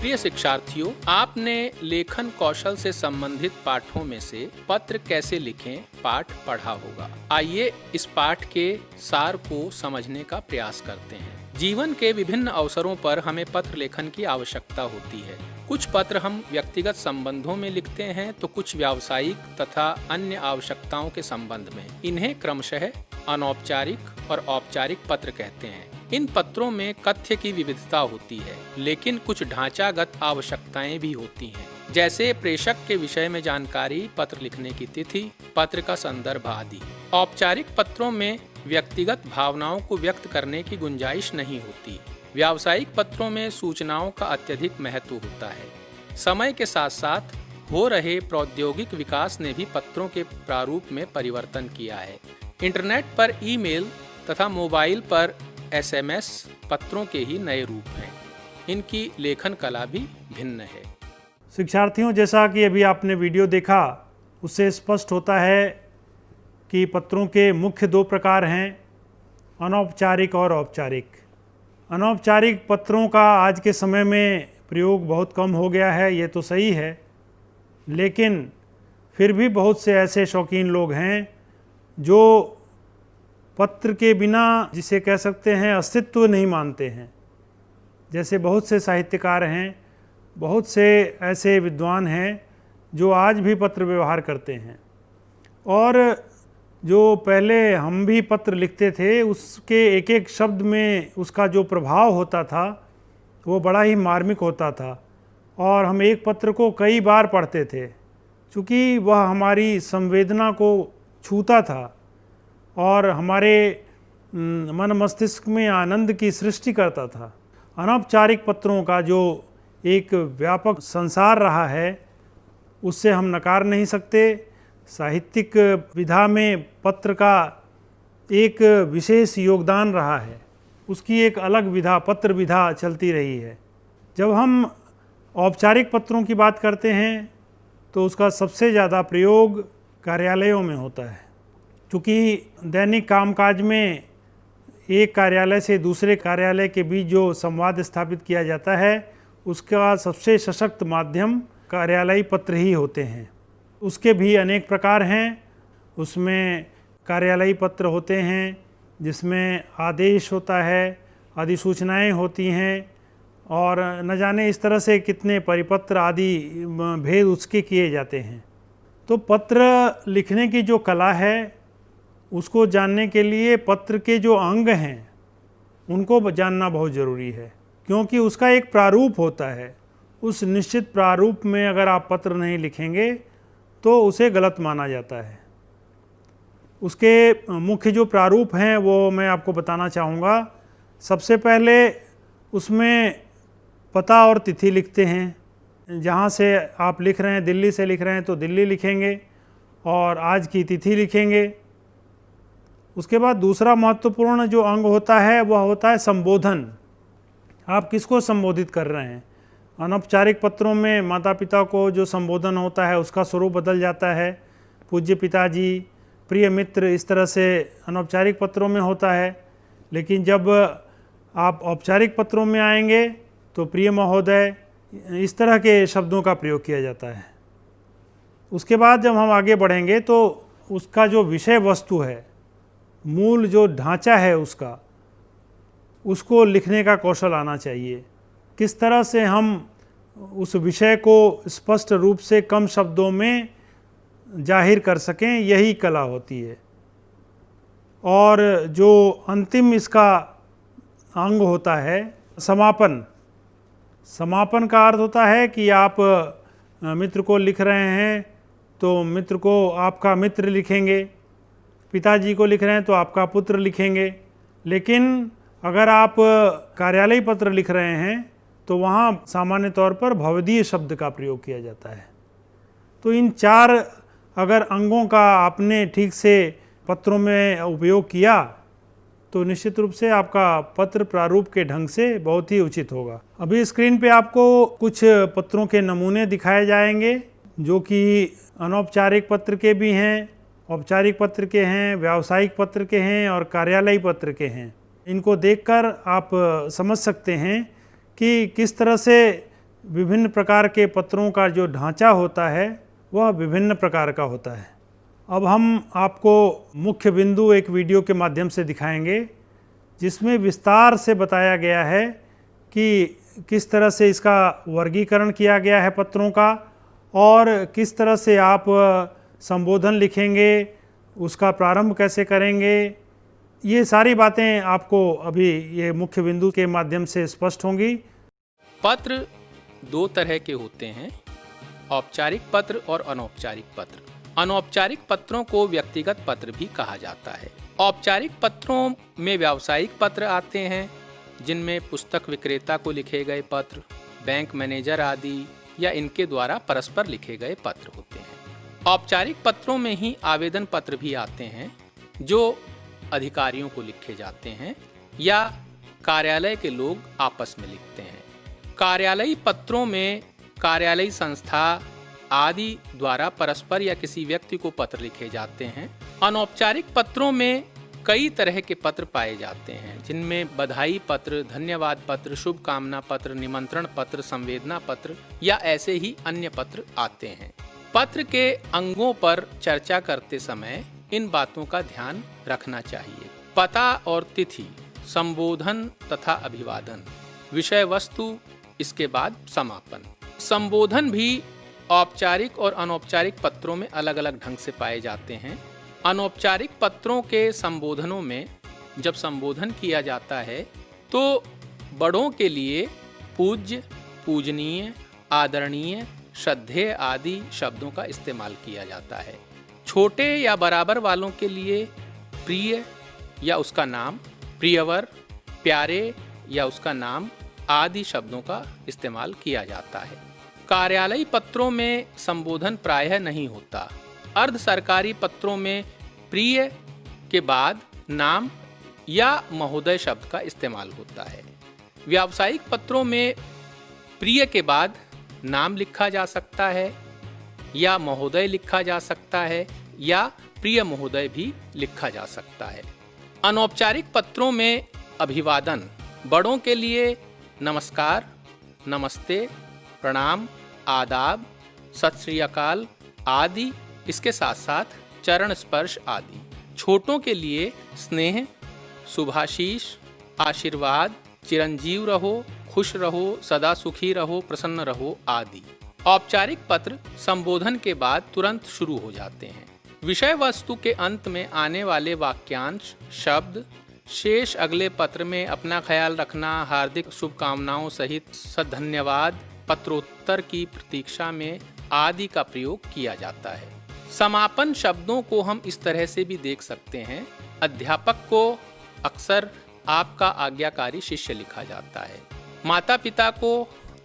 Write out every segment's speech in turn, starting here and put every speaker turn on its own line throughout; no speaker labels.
प्रिय शिक्षार्थियों, आपने लेखन कौशल से संबंधित पाठों में से पत्र कैसे लिखें पाठ पढ़ा होगा। आइए इस पाठ के सार को समझने का प्रयास करते हैं। जीवन के विभिन्न अवसरों पर हमें पत्र लेखन की आवश्यकता होती है। कुछ पत्र हम व्यक्तिगत संबंधों में लिखते हैं तो कुछ व्यावसायिक तथा अन्य आवश्यकताओं के संबंध में। इन्हें क्रमशः अनौपचारिक और औपचारिक पत्र कहते हैं। इन पत्रों में कथ्य की विविधता होती है, लेकिन कुछ ढांचागत आवश्यकताएं भी होती हैं, जैसे प्रेषक के विषय में जानकारी, पत्र लिखने की तिथि, पत्र का संदर्भ आदि। औपचारिक पत्रों में व्यक्तिगत भावनाओं को व्यक्त करने की गुंजाइश नहीं होती। व्यावसायिक पत्रों में सूचनाओं का अत्यधिक महत्व होता है। समय के साथ साथ हो रहे प्रौद्योगिक विकास ने भी पत्रों के प्रारूप में परिवर्तन किया है। इंटरनेट पर ईमेल तथा मोबाइल पर SMS पत्रों के ही नए रूप हैं। इनकी लेखन कला भी भिन्न है।
शिक्षार्थियों, जैसा कि अभी आपने वीडियो देखा, उससे स्पष्ट होता है कि पत्रों के मुख्य दो प्रकार हैं, अनौपचारिक और औपचारिक। अनौपचारिक पत्रों का आज के समय में प्रयोग बहुत कम हो गया है, ये तो सही है, लेकिन फिर भी बहुत से ऐसे शौकीन लोग हैं जो पत्र के बिना, जिसे कह सकते हैं, अस्तित्व नहीं मानते हैं। जैसे बहुत से साहित्यकार हैं, बहुत से ऐसे विद्वान हैं जो आज भी पत्र व्यवहार करते हैं, और जो पहले हम भी पत्र लिखते थे उसके एक एक शब्द में उसका जो प्रभाव होता था वो बड़ा ही मार्मिक होता था, और हम एक पत्र को कई बार पढ़ते थे क्योंकि वह हमारी संवेदना को छूता था और हमारे मन मस्तिष्क में आनंद की सृष्टि करता था। अनौपचारिक पत्रों का जो एक व्यापक संसार रहा है उससे हम नकार नहीं सकते। साहित्यिक विधा में पत्र का एक विशेष योगदान रहा है, उसकी एक अलग विधा, पत्र विधा चलती रही है। जब हम औपचारिक पत्रों की बात करते हैं तो उसका सबसे ज़्यादा प्रयोग कार्यालयों में होता है, क्योंकि दैनिक कामकाज में एक कार्यालय से दूसरे कार्यालय के बीच जो संवाद स्थापित किया जाता है उसका सबसे सशक्त माध्यम कार्यालयी पत्र ही होते हैं। उसके भी अनेक प्रकार हैं। उसमें कार्यालयी पत्र होते हैं जिसमें आदेश होता है, अधिसूचनाएं होती हैं, और न जाने इस तरह से कितने परिपत्र आदि भेद उसके किए जाते हैं। तो पत्र लिखने की जो कला है उसको जानने के लिए पत्र के जो अंग हैं उनको जानना बहुत ज़रूरी है, क्योंकि उसका एक प्रारूप होता है। उस निश्चित प्रारूप में अगर आप पत्र नहीं लिखेंगे तो उसे गलत माना जाता है। उसके मुख्य जो प्रारूप हैं वो मैं आपको बताना चाहूँगा। सबसे पहले उसमें पता और तिथि लिखते हैं। जहाँ से आप लिख रहे हैं, दिल्ली से लिख रहे हैं तो दिल्ली लिखेंगे और आज की तिथि लिखेंगे। उसके बाद दूसरा महत्वपूर्ण जो अंग होता है वह होता है संबोधन। आप किसको संबोधित कर रहे हैं। अनौपचारिक पत्रों में माता पिता को जो संबोधन होता है उसका स्वरूप बदल जाता है, पूज्य पिताजी, प्रिय मित्र, इस तरह से अनौपचारिक पत्रों में होता है। लेकिन जब आप औपचारिक पत्रों में आएंगे तो प्रिय महोदय, इस तरह के शब्दों का प्रयोग किया जाता है। उसके बाद जब हम आगे बढ़ेंगे तो उसका जो विषय वस्तु है, मूल जो ढांचा है उसको लिखने का कौशल आना चाहिए। किस तरह से हम उस विषय को स्पष्ट रूप से कम शब्दों में जाहिर कर सकें, यही कला होती है। और जो अंतिम इसका अंग होता है समापन। समापन का अर्थ होता है कि आप मित्र को लिख रहे हैं तो मित्र को आपका मित्र लिखेंगे, पिताजी को लिख रहे हैं तो आपका पुत्र लिखेंगे। लेकिन अगर आप कार्यालयी पत्र लिख रहे हैं तो वहाँ सामान्य तौर पर भवदीय शब्द का प्रयोग किया जाता है। तो इन चार अगर अंगों का आपने ठीक से पत्रों में उपयोग किया तो निश्चित रूप से आपका पत्र प्रारूप के ढंग से बहुत ही उचित होगा। अभी स्क्रीन पे आपको कुछ पत्रों के नमूने दिखाए जाएंगे जो कि अनौपचारिक पत्र के भी हैं, औपचारिक पत्र के हैं, व्यावसायिक पत्र के हैं और कार्यालयी पत्र के हैं। इनको देखकर आप समझ सकते हैं कि किस तरह से विभिन्न प्रकार के पत्रों का जो ढांचा होता है वह विभिन्न प्रकार का होता है। अब हम आपको मुख्य बिंदु एक वीडियो के माध्यम से दिखाएंगे जिसमें विस्तार से बताया गया है कि किस तरह से इसका वर्गीकरण किया गया है पत्रों का, और किस तरह से आप संबोधन लिखेंगे, उसका प्रारंभ कैसे करेंगे। ये सारी बातें आपको अभी ये मुख्य बिंदु के माध्यम से स्पष्ट होंगी।
पत्र दो तरह के होते हैं, औपचारिक पत्र और अनौपचारिक पत्र। अनौपचारिक पत्रों को व्यक्तिगत पत्र भी कहा जाता है। औपचारिक पत्रों में व्यावसायिक पत्र आते हैं जिनमें पुस्तक विक्रेता को लिखे गए पत्र, बैंक मैनेजर आदि या इनके द्वारा परस्पर लिखे गए पत्र होते हैं। औपचारिक पत्रों में ही आवेदन पत्र भी आते हैं जो अधिकारियों को लिखे जाते हैं या कार्यालय के लोग आपस में लिखते हैं। कार्यालयी पत्रों में कार्यालयी संस्था आदि द्वारा परस्पर या किसी व्यक्ति को पत्र लिखे जाते हैं। अनौपचारिक पत्रों में कई तरह के पत्र पाए जाते हैं जिनमें बधाई पत्र, धन्यवाद पत्र, शुभकामना पत्र, निमंत्रण पत्र, संवेदना पत्र या ऐसे ही अन्य पत्र आते हैं। पत्र के अंगों पर चर्चा करते समय इन बातों का ध्यान रखना चाहिए। पता और तिथि, संबोधन तथा अभिवादन, विषय वस्तु, इसके बाद समापन। संबोधन भी औपचारिक और अनौपचारिक पत्रों में अलग अलग ढंग से पाए जाते हैं। अनौपचारिक पत्रों के संबोधनों में जब संबोधन किया जाता है तो बड़ों के लिए पूज्य, पूजनीय, आदरणीय, श्रद्धेय आदि शब्दों का इस्तेमाल किया जाता है। छोटे या बराबर वालों के लिए प्रिय या उसका नाम, प्रियवर, प्यारे या उसका नाम आदि शब्दों का इस्तेमाल किया जाता है। कार्यालयी पत्रों में संबोधन प्रायः नहीं होता। अर्ध सरकारी पत्रों में प्रिय के बाद नाम या महोदय शब्द का इस्तेमाल होता है। व्यावसायिक पत्रों में प्रिय के बाद नाम लिखा जा सकता है या महोदय लिखा जा सकता है या प्रिय महोदय भी लिखा जा सकता है। अनौपचारिक पत्रों में अभिवादन, बड़ों के लिए नमस्कार, नमस्ते, प्रणाम, आदाब, सत श्री अकाल आदि, इसके साथ साथ चरण स्पर्श आदि। छोटों के लिए स्नेह, शुभाशीष, आशीर्वाद, चिरंजीव रहो, खुश रहो, सदा सुखी रहो, प्रसन्न रहो आदि। औपचारिक पत्र संबोधन के बाद तुरंत शुरू हो जाते हैं। विषय वस्तु के अंत में आने वाले वाक्यांश, शब्द शेष अगले पत्र में अपना ख्याल रखना, हार्दिक शुभकामनाओं सहित सधन्यवाद, पत्रोत्तर की प्रतीक्षा में आदि का प्रयोग किया जाता है। समापन शब्दों को हम इस तरह से भी देख सकते हैं। अध्यापक को अक्सर आपका आज्ञाकारी शिष्य लिखा जाता है। माता पिता को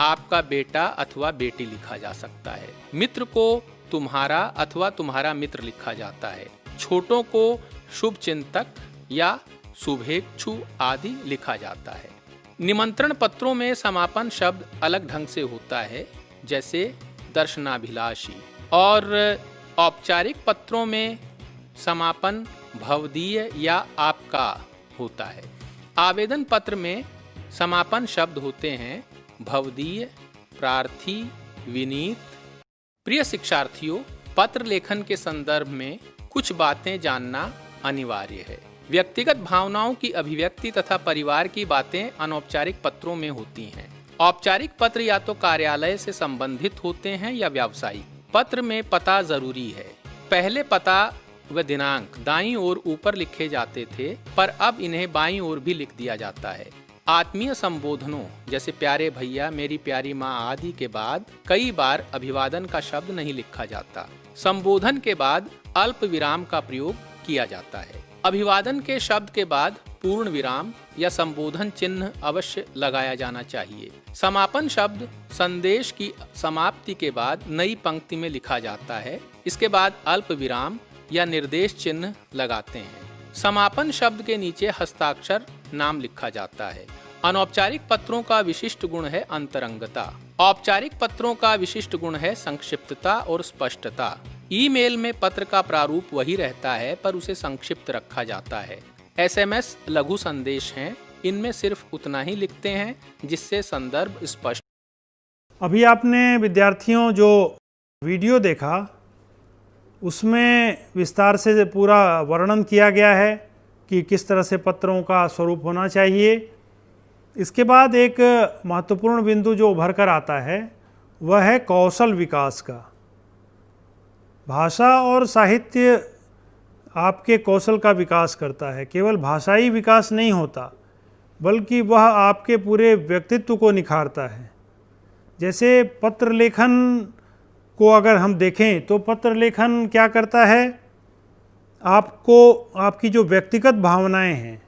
आपका बेटा अथवा बेटी लिखा जा सकता है। मित्र को तुम्हारा अथवा तुम्हारा मित्र लिखा जाता है। छोटों को शुभ चिंतक या शुभेच्छु आदि लिखा जाता है। निमंत्रण पत्रों में समापन शब्द अलग ढंग से होता है, जैसे दर्शनाभिलाषी, और औपचारिक पत्रों में समापन भवदीय या आपका होता है। आवेदन पत्र में समापन शब्द होते हैं भवदीय, प्रार्थी, विनीत। प्रिय शिक्षार्थियों, पत्र लेखन के संदर्भ में कुछ बातें जानना अनिवार्य है। व्यक्तिगत भावनाओं की अभिव्यक्ति तथा परिवार की बातें अनौपचारिक पत्रों में होती हैं। औपचारिक पत्र या तो कार्यालय से संबंधित होते हैं या व्यावसायिक। पत्र में पता जरूरी है। पहले पता व दिनांक दाईं ओर ऊपर लिखे जाते थे, पर अब इन्हें बाईं ओर भी लिख दिया जाता है। आत्मीय संबोधनों जैसे प्यारे भैया, मेरी प्यारी माँ आदि के बाद कई बार अभिवादन का शब्द नहीं लिखा जाता। संबोधन के बाद अल्प विराम का प्रयोग किया जाता है। अभिवादन के शब्द के बाद पूर्ण विराम या संबोधन चिन्ह अवश्य लगाया जाना चाहिए। समापन शब्द संदेश की समाप्ति के बाद नई पंक्ति में लिखा जाता है। इसके बाद अल्प विराम या निर्देश चिन्ह लगाते हैं। समापन शब्द के नीचे हस्ताक्षर नाम लिखा जाता है। अनौपचारिक पत्रों का विशिष्ट गुण है अंतरंगता। औपचारिक पत्रों का विशिष्ट गुण है संक्षिप्तता और स्पष्टता। ईमेल में पत्र का प्रारूप वही रहता है, पर उसे संक्षिप्त रखा जाता है। SMS लघु संदेश हैं, इनमें सिर्फ उतना ही लिखते हैं जिससे संदर्भ स्पष्ट।
अभी आपने विद्यार्थियों जो वीडियो देखा उसमें विस्तार से पूरा वर्णन किया गया है कि किस तरह से पत्रों का स्वरूप होना चाहिए। इसके बाद एक महत्वपूर्ण बिंदु जो उभर कर आता है वह है कौशल विकास का। भाषा और साहित्य आपके कौशल का विकास करता है, केवल भाषाई विकास नहीं होता बल्कि वह आपके पूरे व्यक्तित्व को निखारता है। जैसे पत्र लेखन को अगर हम देखें तो पत्र लेखन क्या करता है, आपको आपकी जो व्यक्तिगत भावनाएं हैं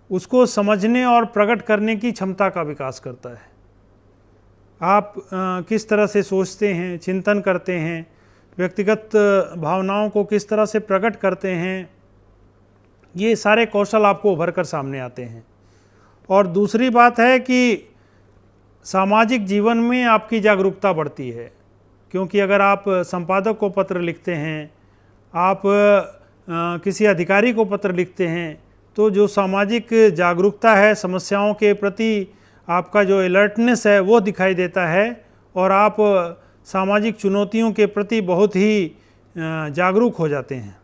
उसको समझने और प्रकट करने की क्षमता का विकास करता है। आप किस तरह से सोचते हैं, चिंतन करते हैं, व्यक्तिगत भावनाओं को किस तरह से प्रकट करते हैं, ये सारे कौशल आपको उभर कर सामने आते हैं। और दूसरी बात है कि सामाजिक जीवन में आपकी जागरूकता बढ़ती है, क्योंकि अगर आप संपादक को पत्र लिखते हैं, आप किसी अधिकारी को पत्र लिखते हैं, तो जो सामाजिक जागरूकता है, समस्याओं के प्रति आपका जो अलर्टनेस है वो दिखाई देता है और आप सामाजिक चुनौतियों के प्रति बहुत ही जागरूक हो जाते हैं।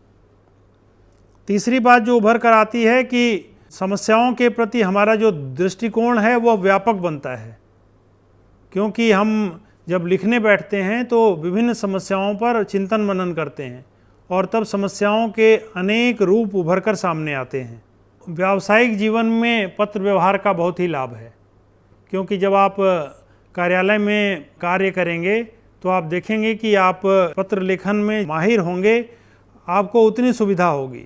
तीसरी बात जो उभर कर आती है कि समस्याओं के प्रति हमारा जो दृष्टिकोण है वह व्यापक बनता है, क्योंकि हम जब लिखने बैठते हैं तो विभिन्न समस्याओं पर चिंतन मनन करते हैं और तब समस्याओं के अनेक रूप उभर कर सामने आते हैं। व्यावसायिक जीवन में पत्र व्यवहार का बहुत ही लाभ है, क्योंकि जब आप कार्यालय में कार्य करेंगे तो आप देखेंगे कि आप पत्र लेखन में माहिर होंगे, आपको उतनी सुविधा होगी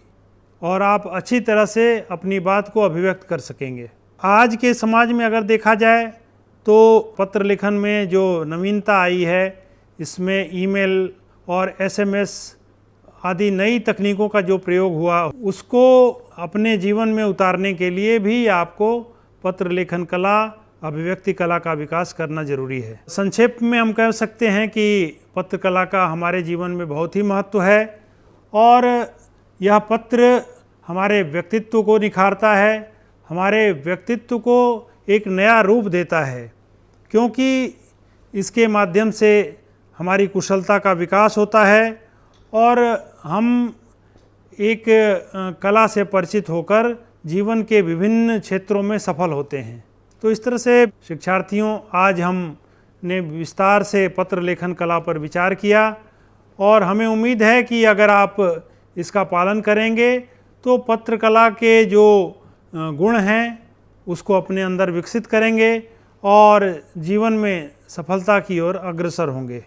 और आप अच्छी तरह से अपनी बात को अभिव्यक्त कर सकेंगे। आज के समाज में अगर देखा जाए तो पत्र लेखन में जो नवीनता आई है, इसमें ईमेल और एसएमएस आदि नई तकनीकों का जो प्रयोग हुआ, उसको अपने जीवन में उतारने के लिए भी आपको पत्र लेखन कला, अभिव्यक्ति कला का विकास करना जरूरी है। संक्षेप में हम कह सकते हैं कि पत्र कला का हमारे जीवन में बहुत ही महत्व है और यह पत्र हमारे व्यक्तित्व को निखारता है, हमारे व्यक्तित्व को एक नया रूप देता है, क्योंकि इसके माध्यम से हमारी कुशलता का विकास होता है और हम एक कला से परिचित होकर जीवन के विभिन्न क्षेत्रों में सफल होते हैं। तो इस तरह से शिक्षार्थियों, आज हमने विस्तार से पत्र लेखन कला पर विचार किया और हमें उम्मीद है कि अगर आप इसका पालन करेंगे तो पत्र कला के जो गुण हैं उसको अपने अंदर विकसित करेंगे और जीवन में सफलता की ओर अग्रसर होंगे।